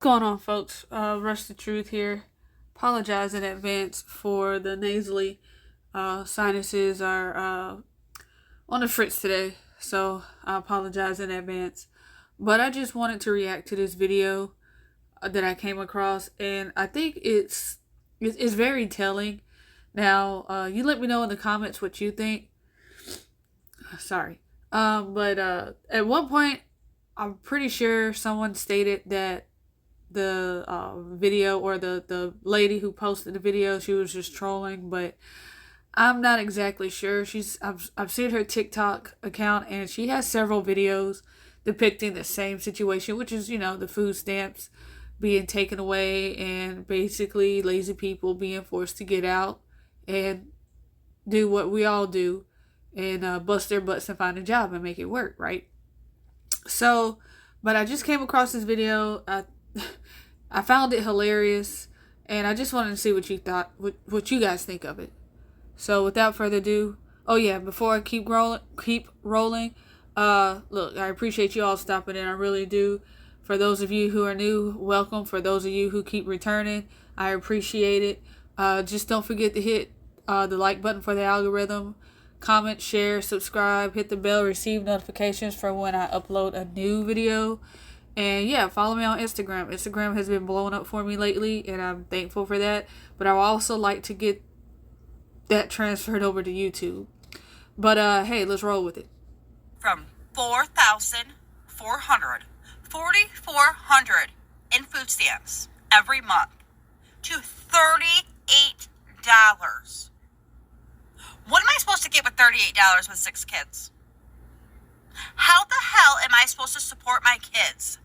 Going on, folks? Rush the Truth here. Apologize in advance for the nasally sinuses are on the fritz today, so I apologize in advance. But I just wanted to react to this video that I came across, and I think it's very telling. Now, you let me know in the comments what you think. Sorry, but at one point, I'm pretty sure someone stated that the video, or the lady who posted the video, she was just trolling, but I'm not exactly sure. I've seen her TikTok account, and she has several videos depicting the same situation, which is, the food stamps being taken away, and basically lazy people being forced to get out and do what we all do, and bust their butts and find a job and make it work, right? So, but I just came across this video. I found it hilarious, and I just wanted to see what you thought, what you guys think of it. So, without further ado, oh yeah, before I keep rolling, look, I appreciate you all stopping in. I really do. For those of you who are new, welcome. For those of you who keep returning, I appreciate it. Just don't forget to hit the like button for the algorithm. Comment, share, subscribe, hit the bell, receive notifications for when I upload a new video. And yeah, follow me on Instagram. Instagram has been blowing up for me lately, and I'm thankful for that. But I would also like to get that transferred over to YouTube. But hey, let's roll with it. From 4,400 in food stamps every month to $38. What am I supposed to get with $38 with 6 kids? How the hell am I supposed to support my kids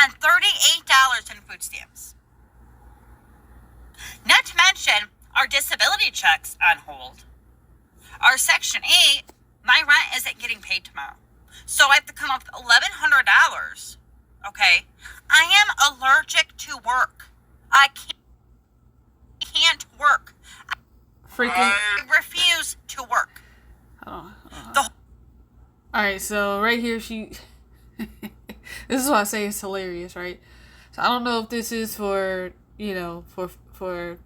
on $38 in food stamps? Not to mention our disability checks on hold. Our Section 8, my rent isn't getting paid tomorrow. So I have to come up with $1,100. Okay? I am allergic to work. I can't work. I refuse to work. Alright, so right here this is why I say it's hilarious, right? So I don't know if this is for, for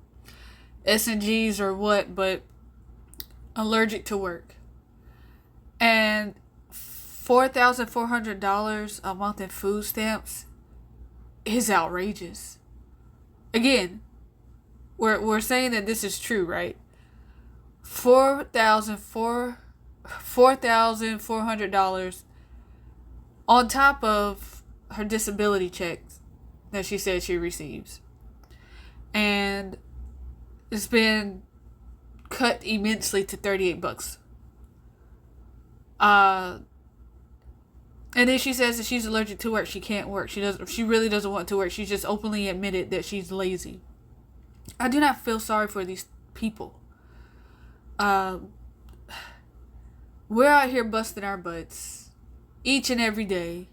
S&Gs or what, but allergic to work. And $4,400 a month in food stamps is outrageous. Again, we're saying that this is true, right? $4,400 on top of her disability checks that she said she receives. And it's been cut immensely to $38. And then she says that she's allergic to work. She can't work. She really doesn't want to work. She's just openly admitted that she's lazy. I do not feel sorry for these people. We're out here busting our butts each and every day,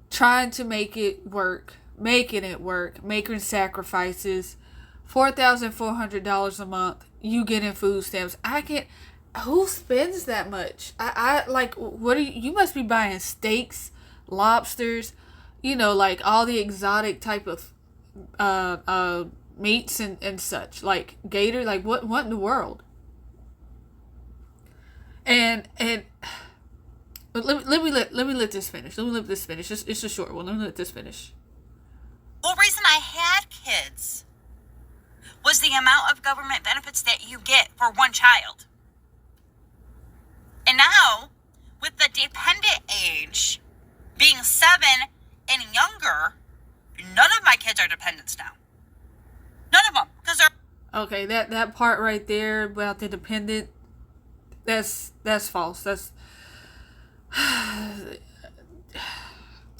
trying to make it work, making sacrifices. $4,400 a month, you get in food stamps. Who spends that much? What you must be buying steaks, lobsters, like all the exotic type of meats and such, like gator, like what in the world? And but let me let this finish. It's a short one. Let me let this finish. The whole reason I had kids was the amount of government benefits that you get for one child. And now, with the dependent age being 7 and younger, none of my kids are dependents now. None of them, because they're... Okay, that part right there about the dependent, that's false. That's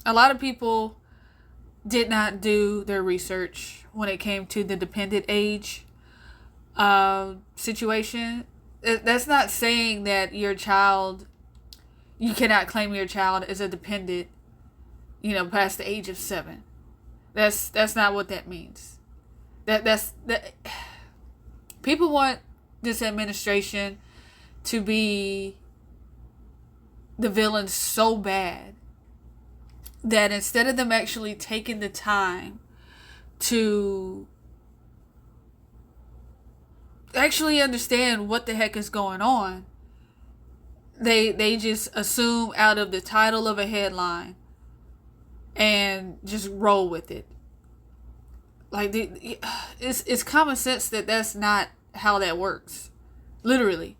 a lot of people did not do their research when it came to the dependent age situation. That's not saying that you cannot claim your child as a dependent, past the age of 7. That's not what that means. That people want this administration to be the villain so bad that instead of them actually taking the time to actually understand what the heck is going on, they just assume out of the title of a headline and just roll with it. Like, it's common sense that that's not how that works. Literally.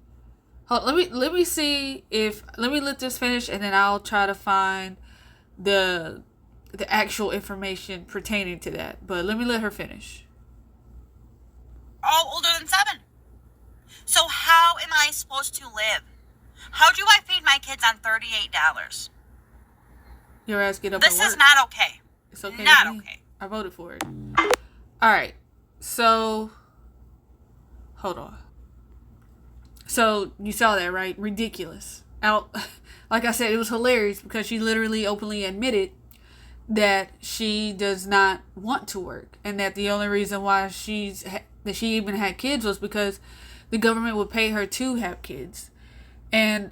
Hold, let me see if, let me let this finish, and then I'll try to find the actual information pertaining to that. But let me let her finish. All older than 7. So how am I supposed to live? How do I feed my kids on $38? Your ass get up. This is not okay. It's okay. Not okay. I voted for it. All right. So, hold on. So you saw that, right? Ridiculous. Out. Like I said, it was hilarious because she literally openly admitted that she does not want to work, and that the only reason why that she even had kids was because the government would pay her to have kids. And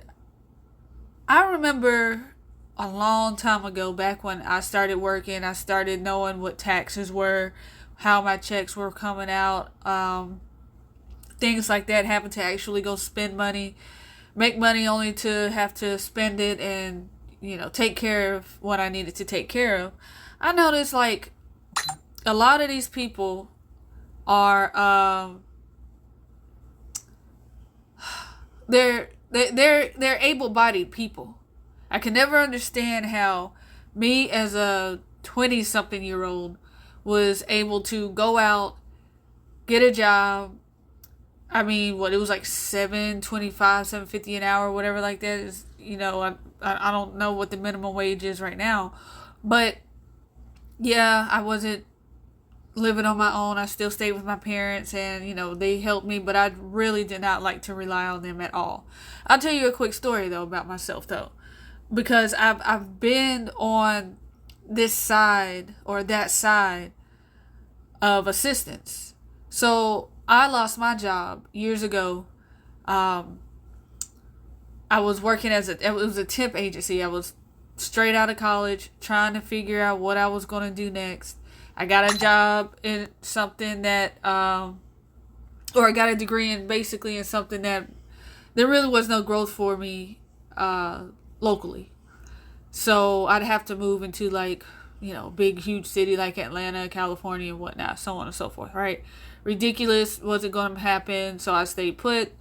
I remember a long time ago, back when I started working, I started knowing what taxes were, how my checks were coming out, things like that, having to actually go spend money, make money only to have to spend it and, take care of what I needed to take care of. I noticed, like, a lot of these people are, they're able-bodied people. I can never understand how me as a 20-something-year-old was able to go out, get a job. I mean, it was like $7.25, $7.50 an hour, whatever like that is. I don't know what the minimum wage is right now, but yeah, I wasn't living on my own. I still stayed with my parents, and they helped me, but I really did not like to rely on them at all. I'll tell you a quick story though about myself though, because I've been on this side or that side of assistance. So I lost my job years ago. I was working it was a temp agency. I was straight out of college trying to figure out what I was going to do next. I got a job in something that, or I got a degree in something that there really was no growth for me, locally. So I'd have to move into big, huge city like Atlanta, California, and whatnot, so on and so forth, right? Ridiculous. Wasn't going to happen. So I stayed put,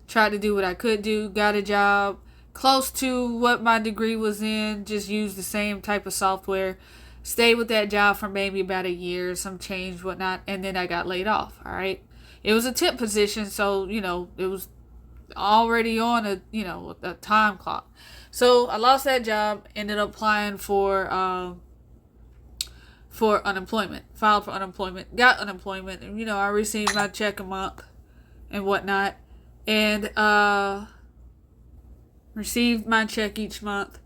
tried to do what I could do, got a job close to what my degree was in, just used the same type of software, stayed with that job for maybe about a year, some change, whatnot, and then I got laid off, all right? It was a temp position, so, it was already on a time clock. So I lost that job, ended up applying for unemployment, filed for unemployment, got unemployment, and, I received my check a month and whatnot, and received my check each month,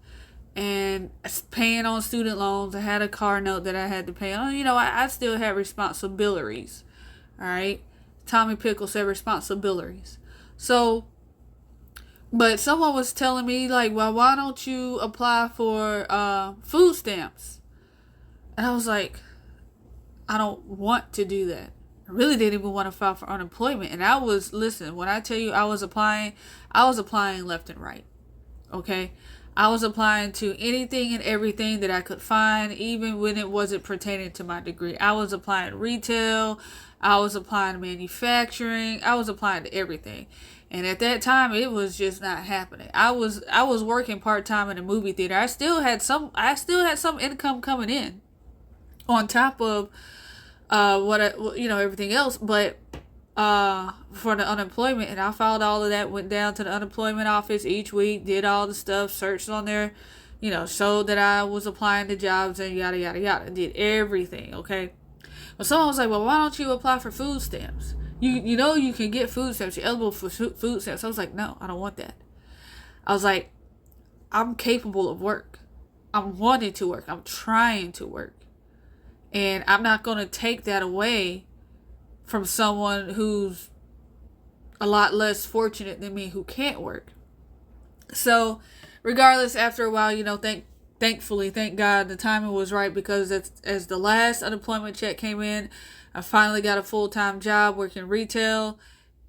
and paying on student loans. I had a car note that I had to pay on. I still had responsibilities. All right. Tommy Pickle said responsibilities. So, but someone was telling me, like, well, why don't you apply for food stamps? And I was like, I don't want to do that. I really didn't even want to file for unemployment. And listen, when I tell you I was applying left and right. Okay? I was applying to anything and everything that I could find, even when it wasn't pertaining to my degree. I was applying to retail. I was applying to manufacturing. I was applying to everything. And at that time, it was just not happening. I was working part-time in a movie theater. I still had some income coming in on top of everything else, but for the unemployment, and I filed all of that, went down to the unemployment office each week, did all the stuff, searched on there, showed that I was applying to jobs and yada yada yada, did everything. Okay, but someone was like, well, why don't you apply for food stamps? You can get food stamps, you're eligible for food stamps. I was like, no, I don't want that. I was like, I'm capable of work, I'm wanting to work, I'm trying to work, and I'm not going to take that away from someone who's a lot less fortunate than me who can't work. So regardless, after a while, thankfully, thank God, the timing was right, because as the last unemployment check came in, I finally got a full-time job working retail,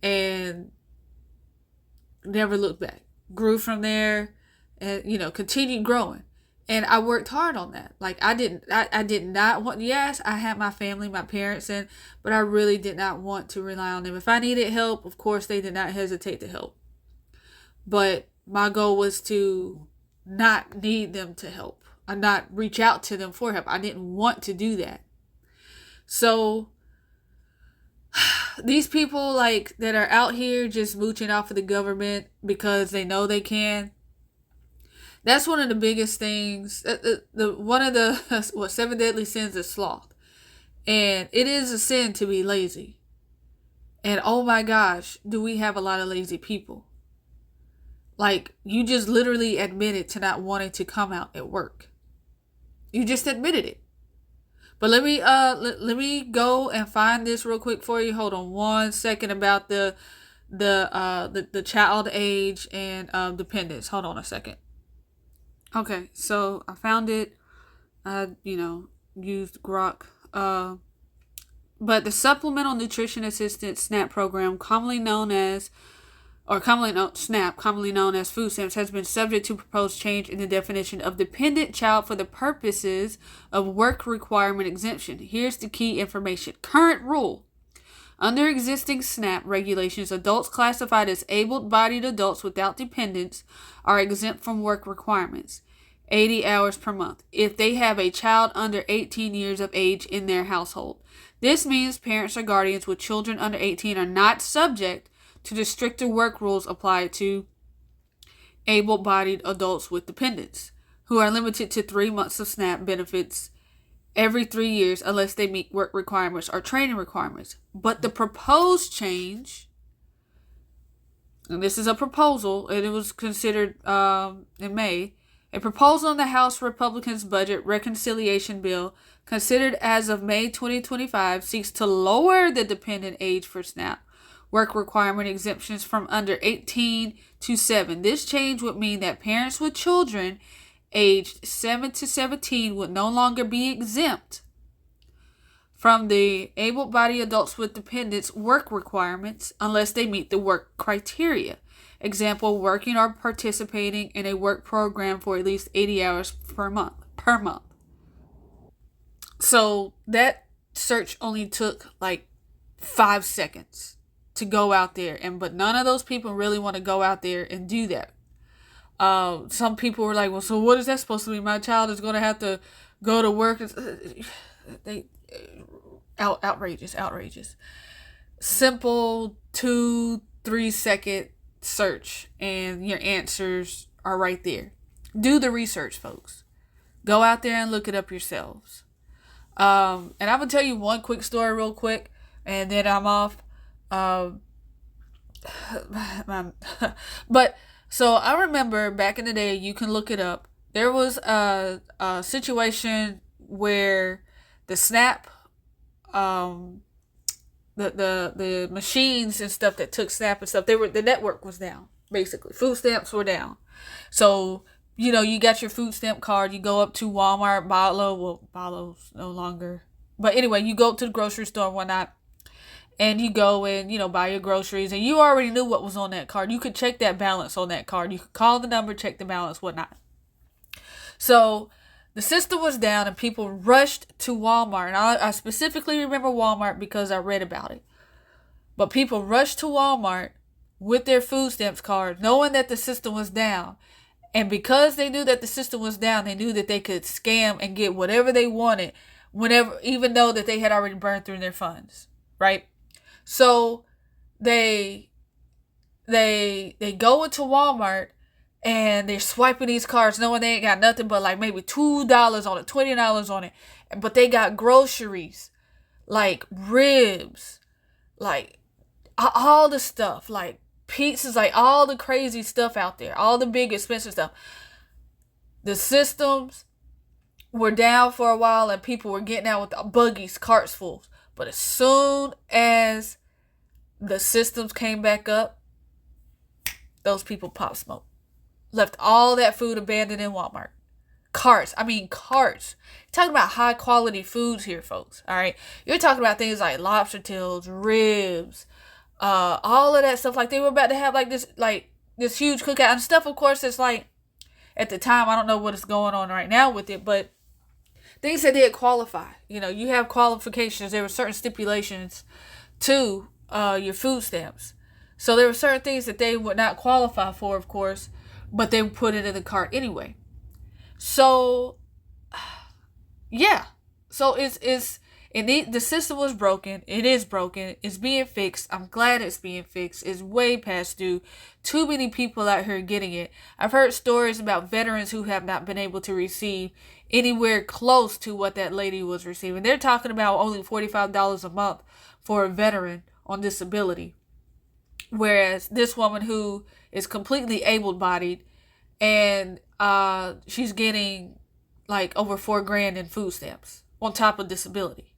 and never looked back. Grew from there, and continued growing. And I worked hard on that. Like, I did not want, yes, I had my family, my parents in, but I really did not want to rely on them. If I needed help, of course, they did not hesitate to help. But my goal was to not need them to help. I not reach out to them for help. I didn't want to do that. So these people like that are out here just mooching off of the government because they know they can. That's one of the biggest things. One of the seven deadly sins is sloth, and it is a sin to be lazy. And oh my gosh, do we have a lot of lazy people? Like, you just literally admitted to not wanting to come out at work. You just admitted it. But let me go and find this real quick for you. Hold on one second about the child age and dependence. Hold on a second. Okay, so I found it. I used Grok. But the Supplemental Nutrition Assistance SNAP program, commonly known as SNAP, commonly known as food stamps, has been subject to proposed change in the definition of dependent child for the purposes of work requirement exemption. Here's the key information. Current rule. Under existing SNAP regulations, adults classified as able-bodied adults without dependents are exempt from work requirements, 80 hours per month, if they have a child under 18 years of age in their household. This means parents or guardians with children under 18 are not subject to the stricter work rules applied to able-bodied adults with dependents, who are limited to 3 months of SNAP benefits every 3 years unless they meet work requirements or training requirements. But the proposed change, and this is a proposal, and it was considered in May, a proposal in the House Republicans' budget reconciliation bill, considered as of May 2025, seeks to lower the dependent age for SNAP work requirement exemptions from under 18 to 7. This change would mean that parents with children aged 7 to 17 would no longer be exempt from the able-bodied adults with dependents work requirements unless they meet the work criteria. Example, working or participating in a work program for at least 80 hours per month. So that search only took like 5 seconds to go out there, but none of those people really want to go out there and do that. Some people were like, well, so what is that supposed to mean? My child is going to have to go to work. Outrageous. Simple 2-3 second search and your answers are right there. Do the research, folks. Go out there and look it up yourselves. And I'm going to tell you one quick story real quick, and then I'm off. But so I remember back in the day, you can look it up. There was a situation where the SNAP, the machines and stuff that took SNAP and stuff, the network was down. Basically, food stamps were down. So you got your food stamp card. You go up to Walmart, Bolo's no longer. But anyway, you go to the grocery store and whatnot. And you go and, buy your groceries. And you already knew what was on that card. You could check that balance on that card. You could call the number, check the balance, whatnot. So the system was down and people rushed to Walmart. And I specifically remember Walmart because I read about it. But people rushed to Walmart with their food stamps card, knowing that the system was down. And because they knew that the system was down, they knew that they could scam and get whatever they wanted, even though that they had already burned through their funds, right? So they go into Walmart and they're swiping these cards knowing they ain't got nothing but like maybe $2 on it, $20 on it. But they got groceries, like ribs, like all the stuff, like pizzas, like all the crazy stuff out there, all the big expensive stuff. The systems were down for a while and people were getting out with buggies, carts full. But as soon as the systems came back up, those people popped smoke. Left all that food abandoned in Walmart. Carts. I mean, carts. You're talking about high quality foods here, folks. All right. You're talking about things like lobster tails, ribs, all of that stuff. Like they were about to have like this huge cookout and stuff. Of course, it's like at the time, I don't know what is going on right now with it, but things that did qualify. You know, you have qualifications. There were certain stipulations to your food stamps. So there were certain things that they would not qualify for, of course, but they put it in the cart anyway. So, yeah. So the system was broken. It is broken. It's being fixed. I'm glad it's being fixed. It's way past due. Too many people out here getting it. I've heard stories about veterans who have not been able to receive anywhere close to what that lady was receiving. They're talking about only $45 a month for a veteran on disability. Whereas this woman who is completely able-bodied and she's getting like over $4,000 in food stamps on top of disability.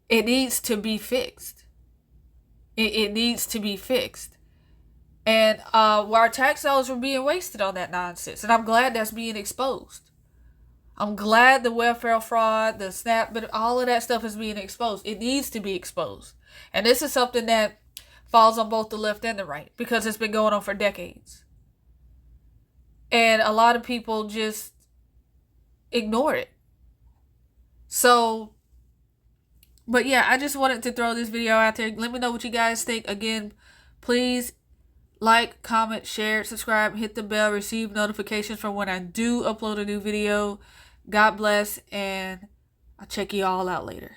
It needs to be fixed. It needs to be fixed. And our tax dollars were being wasted on that nonsense. And I'm glad that's being exposed. I'm glad the welfare fraud, the SNAP, but all of that stuff is being exposed. It needs to be exposed. And this is something that falls on both the left and the right because it's been going on for decades. And a lot of people just ignore it. So, but yeah, I just wanted to throw this video out there. Let me know what you guys think. Again, please like, comment, share, subscribe, hit the bell, receive notifications from when I do upload a new video. God bless, and I'll check you all out later.